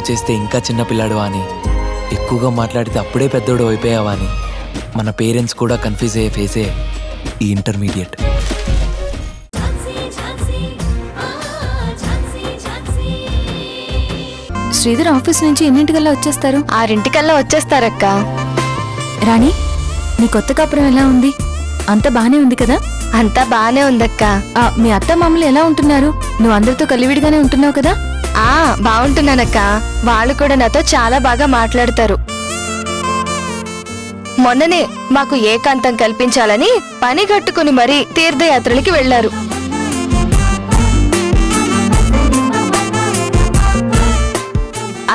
తప్పు చేస్తే ఇంకా చిన్నపిల్లాడు అని, ఎక్కువగా మాట్లాడితే అప్పుడే పెద్దోడు అయిపోయావా అని మన పేరెంట్స్ కూడా కన్ఫ్యూజ్ అయ్యే ఫేసే ఈ ఇంటర్మీడియట్. శ్రీధర్ ఆఫీస్ నుంచి ఎన్నింటికల్లా వచ్చేస్తారు? 6 వచ్చేస్తారక్క. రాణి, నీ కొత్త కాపురం ఎలా ఉంది? అంత బానే ఉంది కదా? అంతా బానే ఉందక్క. మీ అత్త మామూలు ఎలా ఉంటున్నారు? నువ్వు అందరితో కలివిడిగానే ఉంటున్నావు కదా? బాగుంటున్నానక్క. వాళ్ళు కూడా నాతో చాలా బాగా మాట్లాడతారు. మొన్ననే మాకు ఏకాంతం కల్పించాలని పని కట్టుకుని మరీ తీర్థయాత్రలకి వెళ్లారు.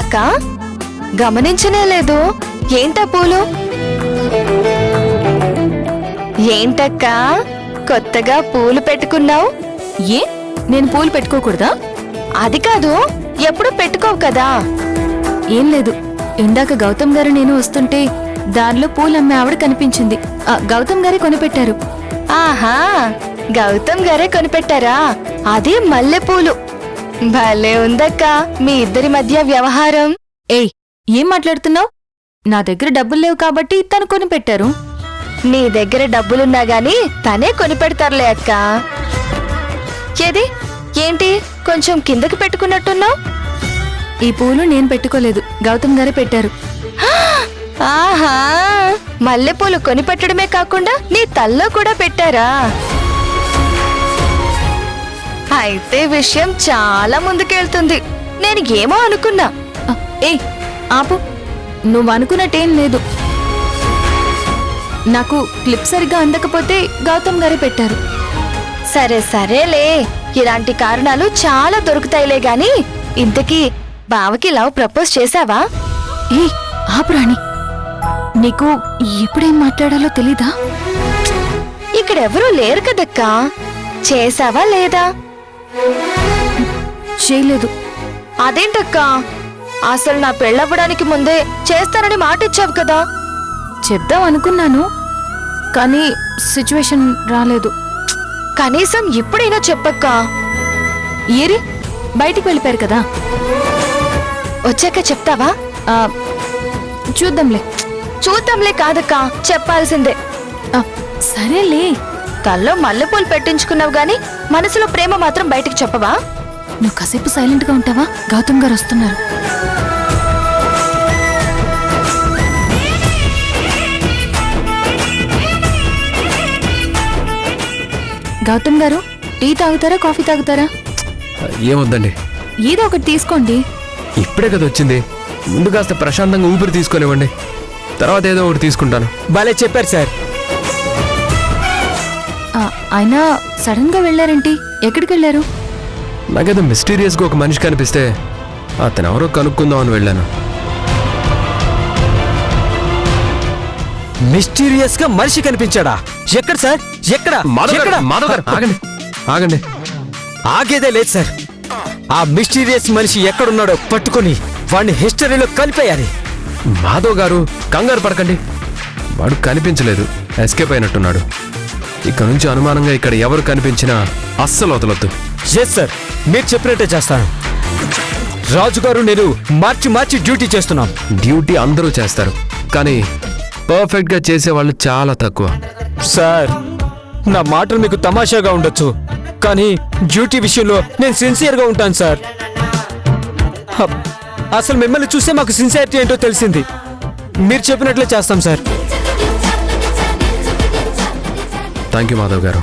అక్క, గమనించనే లేదు. ఏంటా పూలు? ఏంటక్క కొత్తగా పూలు పెట్టుకున్నావు? ఏ, నేను పూలు పెట్టుకోకూడదా? అది కాదు, ఎప్పుడు పెట్టుకోవు కదా. ఏం లేదు, ఇందాక గౌతమ్ గారు నేను వస్తుంటే దారిలో పూలు అమ్మే ఆవిడ కనిపించింది. గౌతమ్ గారే కొనిపెట్టారు. ఆహా, గౌతమ్ గారే కొనిపెట్టారా? అది మల్లెపూలు. భలే ఉందక్క మీ ఇద్దరి మధ్య వ్యవహారం. ఏయ్, ఏం మాట్లాడుతున్నావు? నా దగ్గర డబ్బులు లేవు కాబట్టి తను కొనిపెట్టారు. నీ దగ్గర డబ్బులున్నా గాని తనే కొనిపెడతారులే అక్క. ఏది ఏంటి కొంచెం కిందకి పెట్టుకున్నట్టున్నావు? ఈ పూలు నేను పెట్టుకోలేదు, గౌతమ్ గారే పెట్టారు. ఆహా, మల్లెపూలు కొనిపెట్టడమే కాకుండా నీ తల్లో కూడా పెట్టారా? అయితే విషయం చాలా ముందుకెళ్తుంది. నేను ఏమో అనుకున్నా. ఏయ్ ఆపు, నువ్వు అనుకున్నట్టేం లేదు. నాకు క్లిప్ సరిగ్గా అందకపోతే గౌతమ్ గారే పెట్టారు. సరే సరేలే, ఇలాంటి కారణాలు చాలా దొరుకుతాయిలే గాని ఇంతకీ బావకి లవ్ ప్రపోజ్ చేశావా? ఏయ్ ఆపు రాణి, నీకు ఎప్పుడేం మాట్లాడాలో తెలీదా? ఇక్కడెవరూ లేరు కదక్కా. చేశావా లేదా? చేయలేదు. అదేంటక్కా, అసలు నా పెళ్ళవ్వడానికి ముందే చేస్తానని మాట ఇచ్చావు కదా. చెప్దాం అనుకున్నాను, కానీ సిచ్యువేషన్ రాలేదు. కనీసం ఇప్పుడైనా చెప్పక్కా. ఏరి బయటికి వెళ్ళిపోయారు కదా, వచ్చాక చెప్తావా? చూద్దాంలే. చూద్దాంలే కాదక్కా, చెప్పాల్సిందే. సరేలే. తల్లో మల్లెపూలు పెట్టించుకున్నావు గాని మనసులో ప్రేమ మాత్రం బయటికి చెప్పవా? నువ్వు కాసేపు సైలెంట్ గా ఉంటావా? గౌతమ్ గారు వస్తున్నారు. గౌతమ్ గారు, టీ తాగుతారా, కాఫీ తాగుతారా? ఏమొద్దండి, ఏదో ఒకటి తీసుకోండి. ఇప్పుడే కదా వచ్చింది, ముందు కాస్త ప్రశాంతంగా ఊపిరి తీసుకొనివ్వండి, తర్వాత ఏదో ఒకటి తీసుకుంటాను. భలే చెప్పారు సార్. అయినా సడన్ గా వెళ్ళారేంటి? ఎక్కడికి వెళ్ళారు? నాకేదో మిస్టీరియస్గా ఒక మనిషి కనిపిస్తే అతను ఎవరో కనుక్కుందాం అని వెళ్ళాను. మిస్టీరియస్ గా మనిషి కనిపించాడా? ఎక్కడ సార్? ఎక్కడ? మాధవ్ గారు, ఆగండి ఆగండి. ఆగేదే లేదు సార్. ఆ మిస్టీరియస్ మనిషి ఎక్కడున్నాడో పట్టుకుని వాడిని హిస్టరీలో కలిపేయాలి. మాధవ్ గారు కంగారు పడకండి, వాడు కనిపించలేదు, ఎస్కేప్ అయినట్టున్నాడు. ఇక్కడ నుంచి అనుమానంగా ఇక్కడ ఎవరు కనిపించినా అస్సలు వదలొద్దు. ఎస్ సార్, మీరు చెప్పినట్టే చేస్తాను. రాజుగారు నేను మార్చి మార్చి డ్యూటీ చేస్తున్నాం. డ్యూటీ అందరూ చేస్తారు, కానీ పర్ఫెక్ట్ గా చేసేవాళ్ళు చాలా తక్కువ. సార్, నా మాటలు మీకు తమాషాగా ఉండొచ్చు, కానీ డ్యూటీ విషయంలో నేను సిన్సియర్గా ఉంటాను సార్. అసలు మిమ్మల్ని చూస్తే మాకు సిన్సియారిటీ ఏంటో తెలిసింది. మీరు చెప్పినట్లే చేస్తాం సార్. థ్యాంక్ యూ మాధవ్ గారు.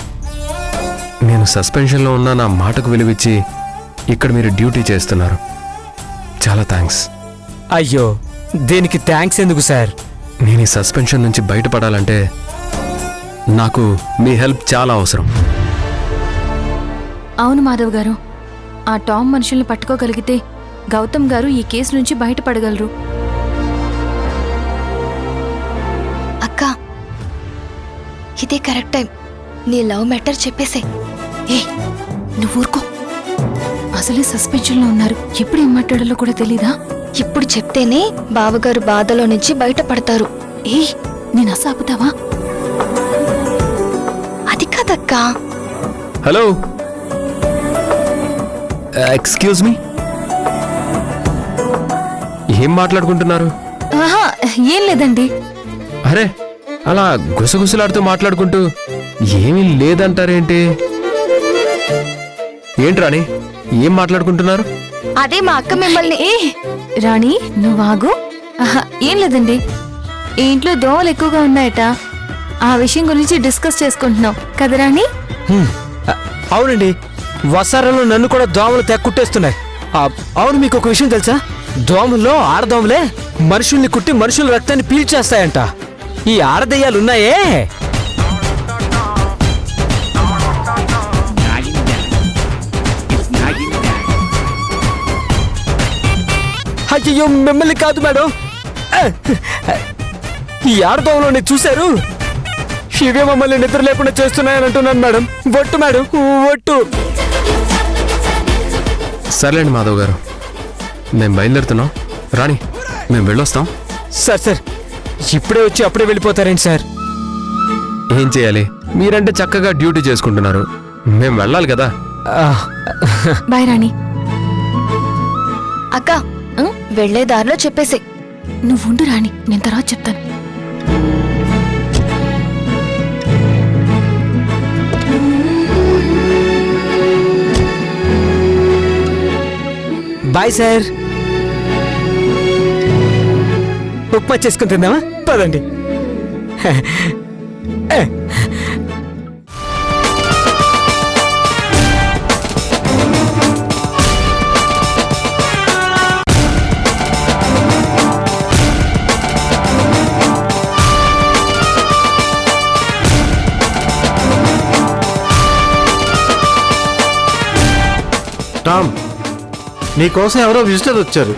నేను సస్పెన్షన్లో ఉన్న నా మాటకు విలువిచ్చి ఇక్కడ మీరు డ్యూటీ చేస్తున్నారు. చాలా థ్యాంక్స్. అయ్యో, దేనికి థ్యాంక్స్ ఎందుకు సార్? నేను ఈ సస్పెన్షన్ నుంచి బయటపడాలంటే నాకు మీ హెల్ప్ చాలా అవసరం. అవును మాధవ్ గారు, ఆ టామ్ మనుషుల్ని పట్టుకోగలిగితే గౌతమ్ గారు ఈ కేసు నుంచి బయటపడగలరు. అక్క, ఇదే కరెక్ట్ టైం. నీ లవ్ మ్యాటర్ చెప్పేసే. నువ్వు ఊరుకో, అసలే సస్పెన్షన్లో ఉన్నారు. ఎప్పుడు ఏం మాట్లాడాలో కూడా తెలీదా? ఇప్పుడు చెప్తేనే బావగారు బాధలో నుంచి బయటపడతారు. నేను అసాపుతావా? అది కాదక్కా. Hello, excuse me. ఏం మాట్లాడుకుంటున్నారు? ఆహా, ఏం లేదండి. అరే అలా గుసగుసలాడుతూ మాట్లాడుకుంటూ ఏమీ లేదంటారేంటి? ఏంటి రాణి, ఏం మాట్లాడుకుంటున్నారు? అదే మా అక్క మిమ్మల్ని ఏ రాణి, నువ్వు ఆగు. ఆహా, ఏం లేదండి. ఈ ఇంట్లో దోమలు ఎక్కువగా ఉన్నాయట. ఆ విషయం గురించి డిస్కస్ చేసుకుంటున్నాం కదా రాణి? అవునండి, వసారాలో నన్ను కూడా దోమలు తెక్కుట్టేస్తున్నాయి. అవును, మీకు ఒక విషయం తెలుసా? దోమల్లో ఆడదోమలే మనుషుల్ని కుట్టి మనుషుల రక్తాన్ని పీల్చేస్తాయంట. ఈ ఆడదయ్యాలున్నాయే, అయ్యో మిమ్మల్ని కాదు మేడం, ఈ ఆడదోమలో చూశారు, ఇవే మమ్మల్ని నిద్ర లేకుండా చేస్తున్నాయని అంటున్నాను మేడం. ఒట్టు మేడం, ఒట్టు. సర్లేండి మాధవ్ గారు, మేము బయలుదేరుతున్నాం. రాణి, మేము వెళ్ళొస్తాం. సార్ ఇప్పుడే వచ్చి అప్పుడే వెళ్ళిపోతారేంటి సార్? ఏం చేయాలి, మీరంటే చక్కగా డ్యూటీ చేసుకుంటున్నారు, మేము వెళ్ళాలి కదా. బాయ్ రాణి. అక్క వెళ్లే దారిలో చెప్పేసి. నువ్వు ఉండు రాణి, నేను తర్వాత చెప్తాను. Bye sir. ఉప్మా చేసుకుని తిందామా? పదండి. టామ్, నీకోసం ఎవరో విజిటర్ వచ్చారు.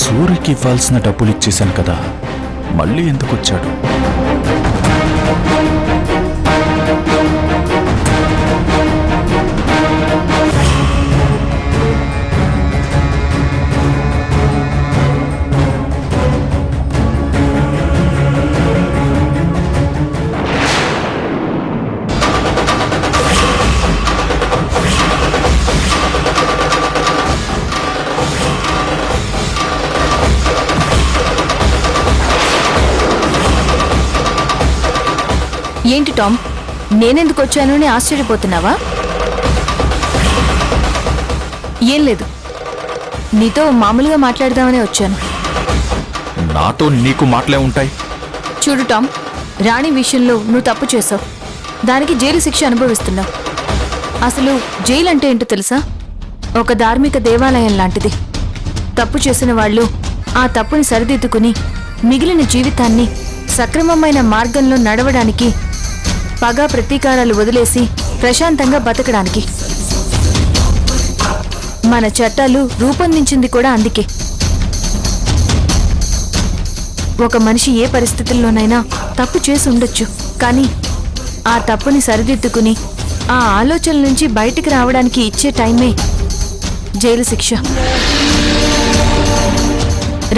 సూర్యకి ఇవ్వాల్సిన డబ్బులు ఇచ్చేశాను కదా, మళ్ళీ ఎందుకు వచ్చాడు? ఏంటి టామ్, నేనెందుకు వచ్చాను అని ఆశ్చర్యపోతున్నావా? ఏం లేదు, నీతో మామూలుగా మాట్లాడదామనే వచ్చాను. నాతో నీకు మాటలే ఉంటాయి. చూడు టామ్, రాణి విషయంలో నువ్వు తప్పు చేసావు. దానికి జైలు శిక్ష అనుభవిస్తున్నావు. అసలు జైలు అంటే ఏంటో తెలుసా? ఒక ధార్మిక దేవాలయం లాంటిది. తప్పు చేసిన వాళ్ళు ఆ తప్పుని సరిదిద్దుకుని మిగిలిన జీవితాన్ని సక్రమమైన మార్గంలో నడవడానికి, పగా ప్రతీకారాలు వదిలేసి ప్రశాంతంగా బతకడానికి. మన చట్టాలు రూపొందించింది కూడా అందుకే. ఒక మనిషి ఏ పరిస్థితుల్లోనైనా తప్పు చేసి ఉండొచ్చు, కానీ ఆ తప్పుని సరిదిద్దుకుని ఆ ఆలోచనల నుంచి బయటికి రావడానికి ఇచ్చే టైమే జైలు శిక్ష.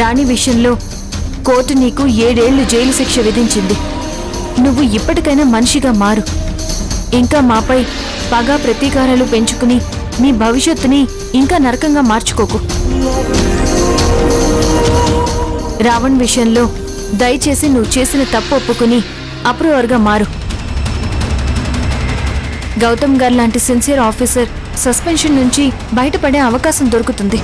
రాణి విషయంలో కోర్టు నీకు 7 ఏళ్లు జైలు శిక్ష విధించింది. నువ్వు ఇప్పటికైనా మనిషిగా మారు. ఇంకా మాపై పగా ప్రతీకారాలు పెంచుకుని నీ భవిష్యత్తుని ఇంకా నరకంగా మార్చుకోకు. రావణ్ విషయంలో దయచేసి నువ్వు చేసిన తప్పు ఒప్పుకుని అప్రూవర్గా మారు. గౌతమ్ గారు లాంటి సిన్సియర్ ఆఫీసర్ సస్పెన్షన్ నుంచి బయటపడే అవకాశం దొరుకుతుంది.